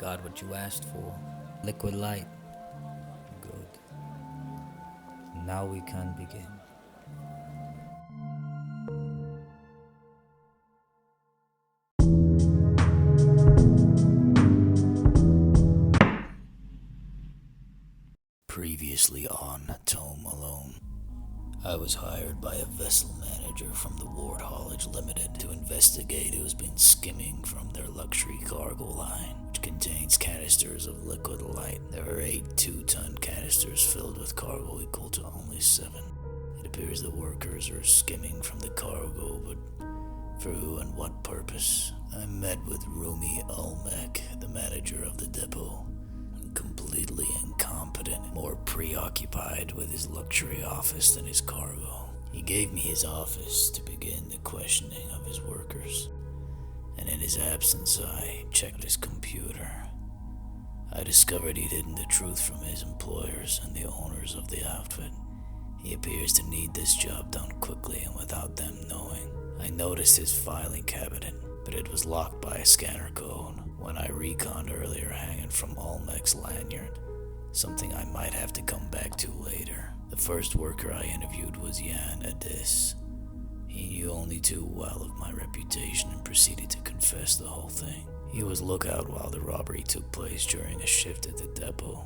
got what you asked for. Liquid light. Good. Now we can begin. Previously on Tome Alone. I was hired by a vessel manager from the Ward Haulage Limited to investigate who's been skimming from their luxury cargo line, which contains canisters of liquid light. There are 8 2-ton canisters filled with cargo equal to only 7. It appears the workers are skimming from the cargo, but for who and what purpose? I met with Rumi Olmec, the manager of the depot. Completely incompetent, more preoccupied with his luxury office than his cargo. He gave me his office to begin the questioning of his workers, and in his absence I checked his computer. I discovered he'd hidden the truth from his employers and the owners of the outfit. He appears to need this job done quickly and without them knowing. I noticed his filing cabinet, but it was locked by a scanner code when I reconned earlier hanging from Olmec's lanyard, something I might have to come back to later. The first worker I interviewed was Jan Adis. He knew only too well of my reputation and proceeded to confess the whole thing. He was lookout while the robbery took place during a shift at the depot.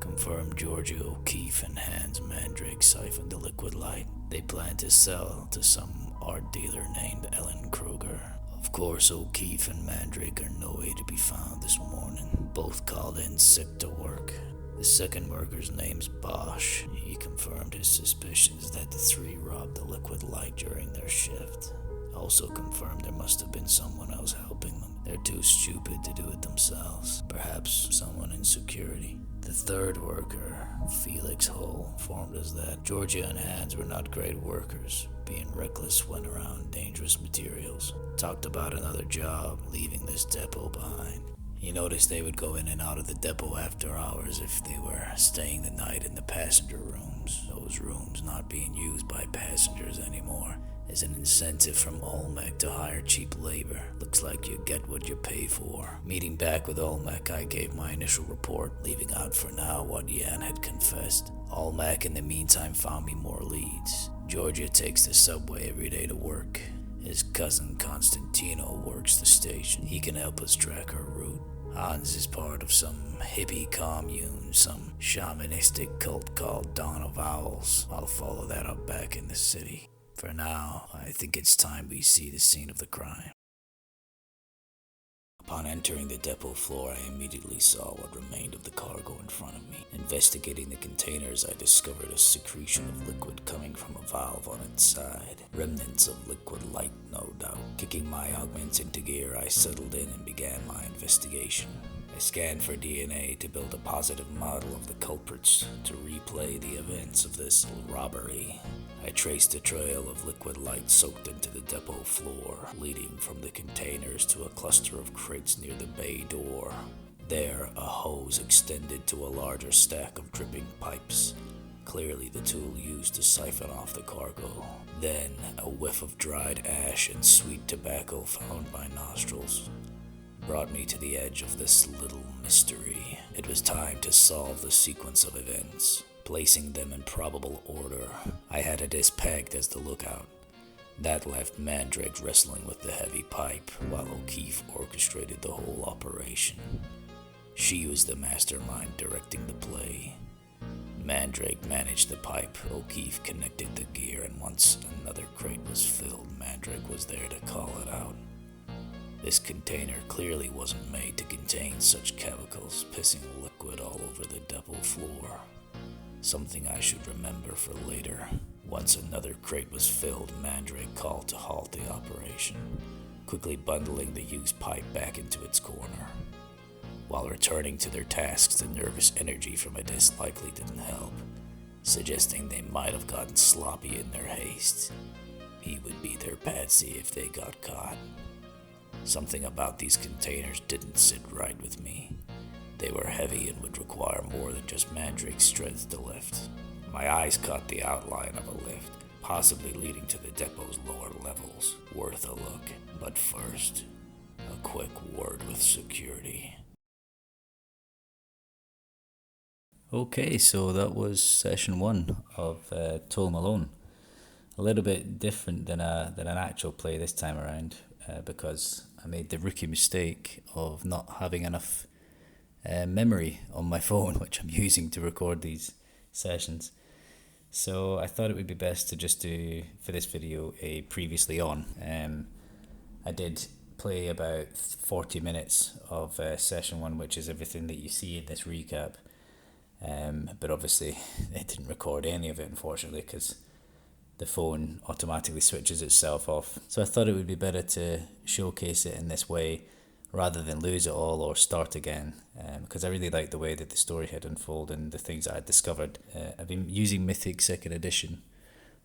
Confirmed Georgia O'Keefe and Hans Mandrake siphoned the liquid light they planned to sell to some art dealer named Ellen Kruger. Of course, O'Keefe and Mandrake are nowhere to be found this morning. Both called in sick to work. The second worker's name's Bosch. He confirmed his suspicions that the 3 robbed the liquid light during their shift. Also confirmed there must have been someone else helping them. They're too stupid to do it themselves. Perhaps someone in security. The third worker, Felix Hull, informed us that Georgia and Hans were not great workers, being reckless when around dangerous materials. Talked about another job, leaving this depot behind. He noticed they would go in and out of the depot after hours if they were staying the night in the passenger rooms. Those rooms not being used by passengers anymore is an incentive from Olmec to hire cheap labor. Looks like you get what you pay for. Meeting back with Olmec, I gave my initial report, leaving out for now what Jan had confessed. Olmec in the meantime found me more leads. Georgia takes the subway every day to work. His cousin Constantino works the station. He can help us track her route. Hans is part of some hippie commune, some shamanistic cult called Dawn of Owls. I'll follow that up back in the city. For now, I think it's time we see the scene of the crime. Upon entering the depot floor, I immediately saw what remained of the cargo in front of me. Investigating the containers, I discovered a secretion of liquid coming from a valve on its side. Remnants of liquid light, no doubt. Kicking my augments into gear, I settled in and began my investigation. I scanned for DNA to build a positive model of the culprits to replay the events of this robbery. I traced a trail of liquid light soaked into the depot floor, leading from the containers to a cluster of crates near the bay door. There, a hose extended to a larger stack of dripping pipes, clearly the tool used to siphon off the cargo. Then, a whiff of dried ash and sweet tobacco found my nostrils brought me to the edge of this little mystery. It was time to solve the sequence of events. Placing them in probable order, I had Adis pegged as the lookout. That left Mandrake wrestling with the heavy pipe, while O'Keefe orchestrated the whole operation. She was the mastermind directing the play. Mandrake managed the pipe, O'Keefe connected the gear, and once another crate was filled, Mandrake was there to call it out. This container clearly wasn't made to contain such chemicals, pissing liquid all over the depot floor. Something I should remember for later. Once another crate was filled, Mandrake called to halt the operation, quickly bundling the used pipe back into its corner. While returning to their tasks, the nervous energy from Adis likely didn't help, suggesting they might have gotten sloppy in their haste. He would be their patsy if they got caught. Something about these containers didn't sit right with me. They were heavy and would require more than just Mandrake's strength to lift. My eyes caught the outline of a lift, possibly leading to the depot's lower levels. Worth a look. But first, a quick word with security. Okay, so that was session one of Tome Alone. A little bit different than an actual play this time around, because I made the rookie mistake of not having enough memory on my phone, which I'm using to record these sessions. So I thought it would be best to just do, for this video, a previously on. I did play about 40 minutes of session one, which is everything that you see in this recap. But obviously, it didn't record any of it, unfortunately, because the phone automatically switches itself off. So I thought it would be better to showcase it in this way rather than lose it all or start again, because I really liked the way that the story had unfolded and the things I had discovered. I've been using Mythic 2nd Edition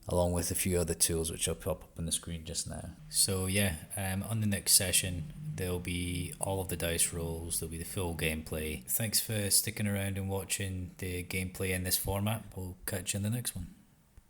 along with a few other tools which I'll pop up on the screen just now. So yeah, on the next session there'll be all of the dice rolls, there'll be the full gameplay. Thanks for sticking around and watching the gameplay in this format. We'll catch you in the next one.